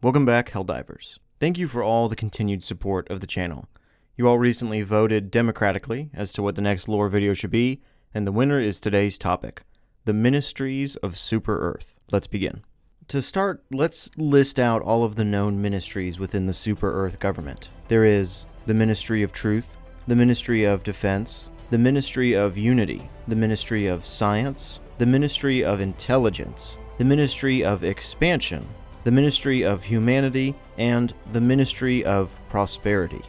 Welcome back, Helldivers. Thank you for all the continued support of the channel. You all recently voted democratically as to what the next lore video should be, and the winner is today's topic, the Ministries of Super Earth. Let's begin. To start, let's list out all of the known ministries within the Super Earth government. There is the Ministry of Truth, the Ministry of Defense, the Ministry of Unity, the Ministry of Science, the Ministry of Intelligence, the Ministry of Expansion, the Ministry of Humanity, and the Ministry of Prosperity.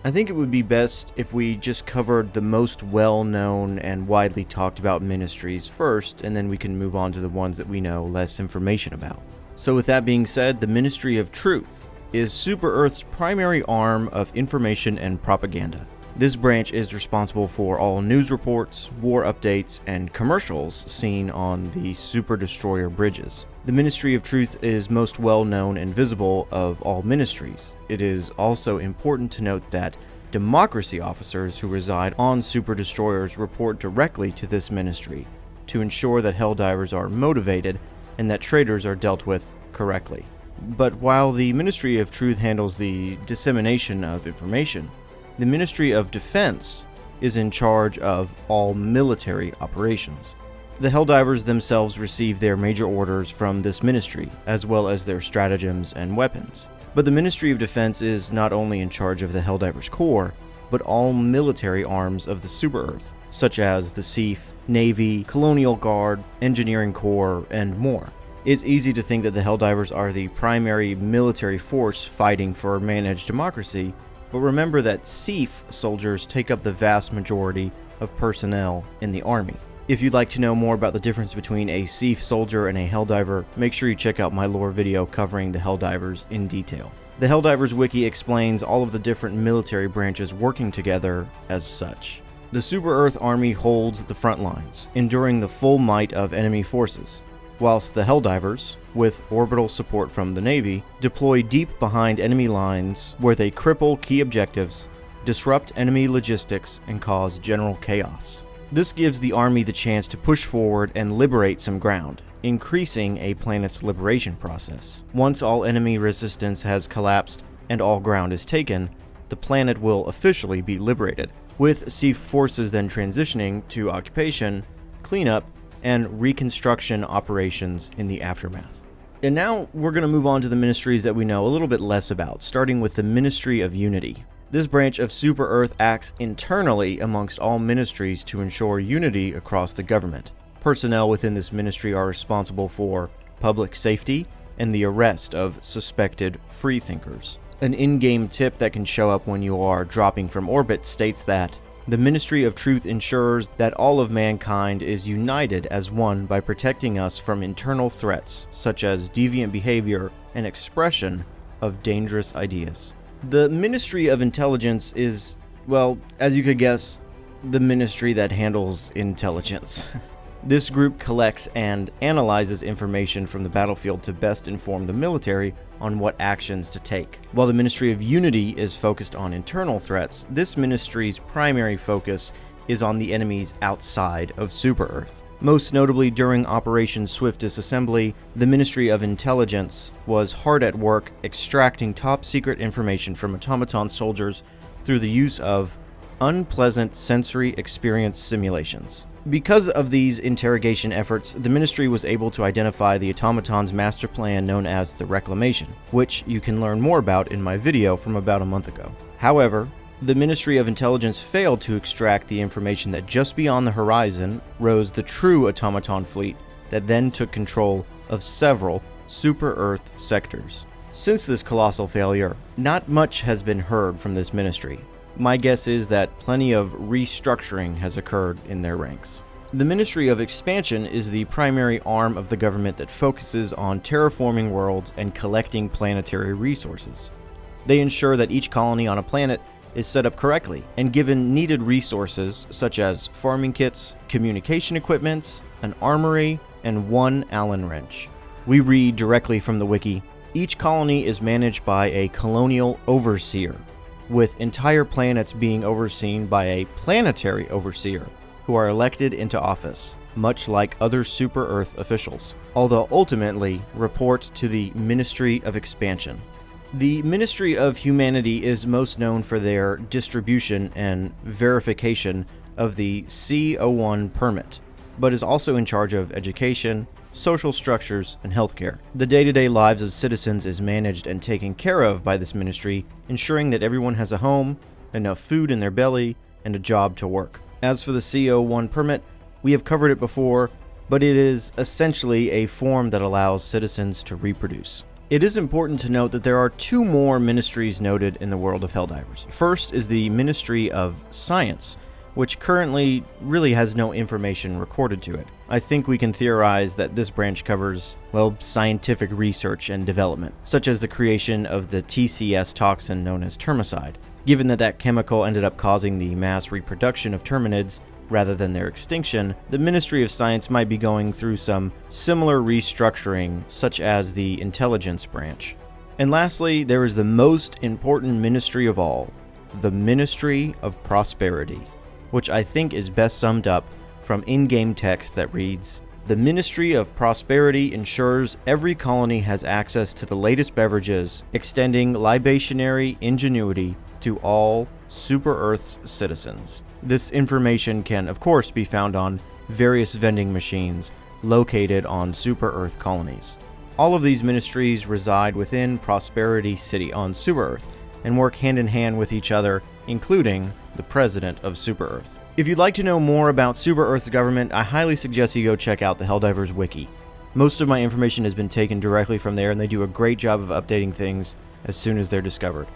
I think it would be best if we just covered the most well-known and widely talked about ministries first, and then we can move on to the ones that we know less information about. So with that being said, the Ministry of Truth is Super Earth's primary arm of information and propaganda. This branch is responsible for all news reports, war updates, and commercials seen on the Super Destroyer bridges. The Ministry of Truth is most well known and visible of all ministries. It is also important to note that democracy officers who reside on Super Destroyers report directly to this ministry to ensure that Helldivers are motivated and that traitors are dealt with correctly. But while the Ministry of Truth handles the dissemination of information, the Ministry of Defense is in charge of all military operations. The Helldivers themselves receive their major orders from this ministry, as well as their stratagems and weapons. But the Ministry of Defense is not only in charge of the Helldivers Corps, but all military arms of the Super Earth, such as the SEAF, Navy, Colonial Guard, Engineering Corps, and more. It's easy to think that the Helldivers are the primary military force fighting for managed democracy, but remember that SEAF soldiers take up the vast majority of personnel in the army. If you'd like to know more about the difference between a SEAF soldier and a Helldiver, make sure you check out my lore video covering the Helldivers in detail. The Helldivers wiki explains all of the different military branches working together as such. The Super Earth Army holds the front lines, enduring the full might of enemy forces, whilst the Helldivers, with orbital support from the Navy, deploy deep behind enemy lines where they cripple key objectives, disrupt enemy logistics, and cause general chaos. This gives the Army the chance to push forward and liberate some ground, increasing a planet's liberation process. Once all enemy resistance has collapsed and all ground is taken, the planet will officially be liberated, with SEAF forces then transitioning to occupation, cleanup, and reconstruction operations in the aftermath. And now we're going to move on to the ministries that we know a little bit less about, starting with the Ministry of Unity. This branch of Super Earth acts internally amongst all ministries to ensure unity across the government. Personnel within this ministry are responsible for public safety and the arrest of suspected freethinkers. An in-game tip that can show up when you are dropping from orbit states that the Ministry of Truth ensures that all of mankind is united as one by protecting us from internal threats, such as deviant behavior and expression of dangerous ideas. The Ministry of Intelligence is, well, as you could guess, the ministry that handles intelligence. This group collects and analyzes information from the battlefield to best inform the military on what actions to take. While the Ministry of Unity is focused on internal threats, this ministry's primary focus is on the enemies outside of Super Earth. Most notably, during Operation Swift Disassembly, the Ministry of Intelligence was hard at work extracting top-secret information from automaton soldiers through the use of unpleasant sensory experience simulations. Because of these interrogation efforts, the Ministry was able to identify the automaton's master plan known as the Reclamation, which you can learn more about in my video from about a month ago. However, the Ministry of Intelligence failed to extract the information that just beyond the horizon rose the true automaton fleet that then took control of several Super Earth sectors. Since this colossal failure, not much has been heard from this ministry. My guess is that plenty of restructuring has occurred in their ranks. The Ministry of Expansion is the primary arm of the government that focuses on terraforming worlds and collecting planetary resources. They ensure that each colony on a planet is set up correctly and given needed resources such as farming kits, communication equipments, an armory, and one Allen wrench. We read directly from the wiki, each colony is managed by a colonial overseer, with entire planets being overseen by a planetary overseer, who are elected into office. much like other Super Earth officials, although ultimately report to the Ministry of Expansion. The Ministry of Humanity is most known for their distribution and verification of the C-01 permit, but is also in charge of education, social structures, and healthcare. The day-to-day lives of citizens is managed and taken care of by this ministry, ensuring that everyone has a home, enough food in their belly, and a job to work. As for the C-01 permit, we have covered it before, but it is essentially a form that allows citizens to reproduce. It is important to note that there are two more ministries noted in the world of Helldivers. First is the Ministry of Science, which currently really has no information recorded to it. I think we can theorize that this branch covers, well, scientific research and development, such as the creation of the TCS toxin known as termicide. Given that that chemical ended up causing the mass reproduction of terminids rather than their extinction, the Ministry of Science might be going through some similar restructuring, such as the Intelligence branch. And lastly, there is the most important ministry of all, the Ministry of Prosperity, which I think is best summed up from in-game text that reads, "The Ministry of Prosperity ensures every colony has access to the latest beverages, extending libationary ingenuity to all Super Earth's citizens." This information can, of course, be found on various vending machines located on Super Earth colonies. All of these ministries reside within Prosperity City on Super Earth and work hand in hand with each other, including the president of Super Earth. If you'd like to know more about Super Earth's government, I highly suggest you go check out the Helldivers wiki. Most of my information has been taken directly from there, and they do a great job of updating things as soon as they're discovered.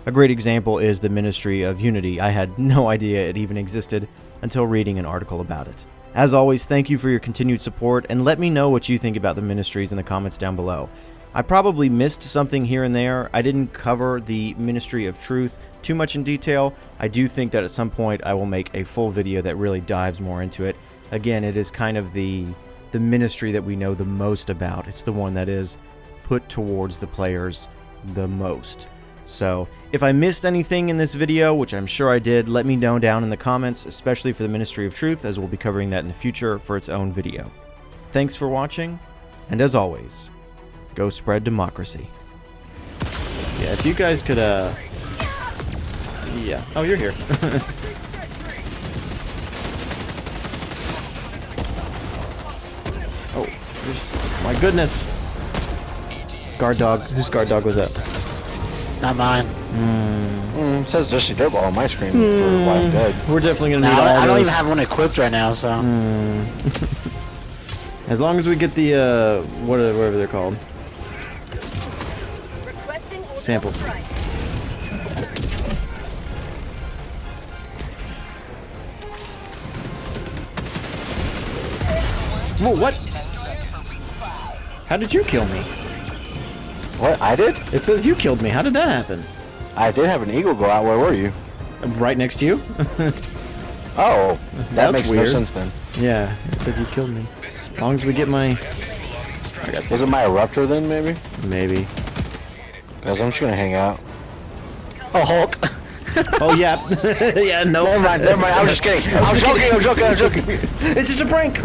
A great example is the Ministry of Unity. I had no idea it even existed until reading an article about it. As always, thank you for your continued support, and let me know what you think about the ministries in the comments down below. I probably missed something here and there. I didn't cover the Ministry of Truth too much in detail. I do think that at some point I will make a full video that really dives more into it. Again, it is kind of the ministry that we know the most about. It's the one that is put towards the players the most. So, if I missed anything in this video, which I'm sure I did, let me know down in the comments, especially for the Ministry of Truth, as we'll be covering that in the future for its own video. Thanks for watching, and as always, go spread democracy. Yeah, if you guys could, yeah. Oh, you're here. Oh, my goodness. Guard dog. Whose guard dog was that? Not mine. It says Jesse Dirtball on my screen for why I'm dead. We're definitely gonna need No, all I don't those. even have one equipped right now, so. As long as we get the whatever they're called. Samples. Whoa, what? How did you kill me? What? I did? It says you killed me. How did that happen? I did have an eagle go out. Where were you? Right next to you? Oh, that That's makes weird. no sense then. Yeah, it said you killed me. As long as we get my... I guess Was it my eruptor then, maybe? maybe. Because I'm just gonna hang out. Oh, Hulk. Oh, yeah. Yeah, no. Never mind, never mind. I was just kidding. I was joking. It's just a prank.